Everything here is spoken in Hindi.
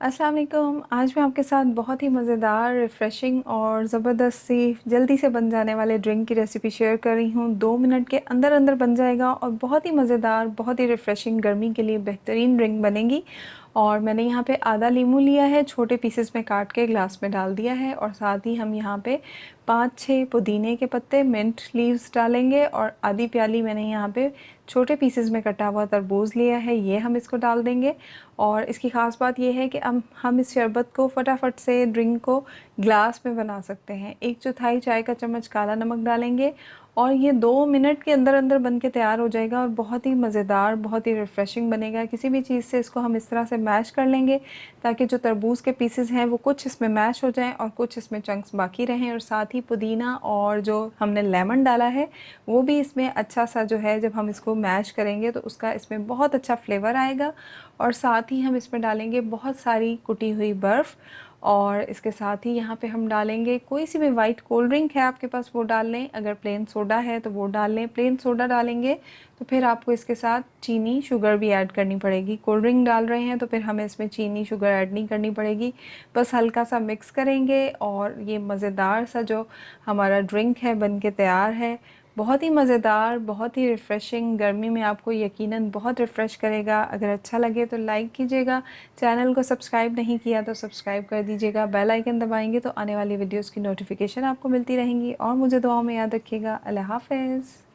अस्सलाम वालेकुम। आज मैं आपके साथ बहुत ही मज़ेदार, रिफ़्रेशिंग और ज़बरदस्त सी जल्दी से बन जाने वाले ड्रिंक की रेसिपी शेयर कर रही हूँ। 2 मिनट के अंदर-अंदर बन जाएगा और बहुत ही मज़ेदार, बहुत ही रिफ़्रेशिंग गर्मी के लिए बेहतरीन ड्रिंक बनेगी। और मैंने यहाँ पे आधा लीमू लिया है, छोटे पीसेस में काट के ग्लास में डाल दिया है और साथ ही हम यहाँ पे 5-6 पुदीने के पत्ते, मिंट लीव्स डालेंगे और आधी प्याली मैंने यहाँ पे छोटे पीसेस में कटा हुआ तरबूज़ लिया है, ये हम इसको डाल देंगे। और इसकी ख़ास बात ये है कि हम इस शरबत को फटाफट से ड्रिंक को ग्लास में बना सकते हैं। 1/4 चाय का चम्मच काला नमक डालेंगे और ये 2 मिनट के अंदर-अंदर बन के तैयार हो जाएगा और बहुत ही मज़ेदार, बहुत ही रिफ़्रेशिंग बनेगा। किसी भी चीज़ से इसको हम इस तरह से मैश कर लेंगे ताकि जो तरबूज़ के पीसेस हैं वो कुछ इसमें मैश हो जाएँ और कुछ इसमें चंक्स बाकी रहें और साथ ही पुदीना और जो हमने लेमन डाला है वो भी इसमें अच्छा-सा जो है जब हम इसको मैश करेंगे तो उसका इसमें बहुत अच्छा फ्लेवर आएगा। और साथ ही हम इसमें डालेंगे बहुत सारी कुटी हुई बर्फ़ और इसके साथ ही यहाँ पे हम डालेंगे कोई सी भी वाइट कोल्ड ड्रिंक है आपके पास वो डाल लें, अगर प्लेन सोडा है तो वो डाल लें। प्लेन सोडा डालेंगे तो फिर आपको इसके साथ चीनी, शुगर भी ऐड करनी पड़ेगी। कोल्ड ड्रिंक डाल रहे हैं तो फिर हमें इसमें चीनी, शुगर ऐड नहीं करनी पड़ेगी। बस हल्का-सा मिक्स करेंगे और ये मज़ेदार सा जो हमारा ड्रिंक है बन के तैयार है। बहुत ही मज़ेदार, बहुत ही रिफ़्रेशिंग, गर्मी में आपको यकीनन बहुत रिफ़्रेश करेगा। अगर अच्छा लगे तो लाइक कीजिएगा, चैनल को सब्सक्राइब नहीं किया तो सब्सक्राइब कर दीजिएगा, बेल आइकन दबाएँगे तो आने वाली वीडियोज़ की नोटिफ़िकेशन आपको मिलती रहेंगी और मुझे दुआओं में याद रखिएगा। अल्लाह हाफ़िज़।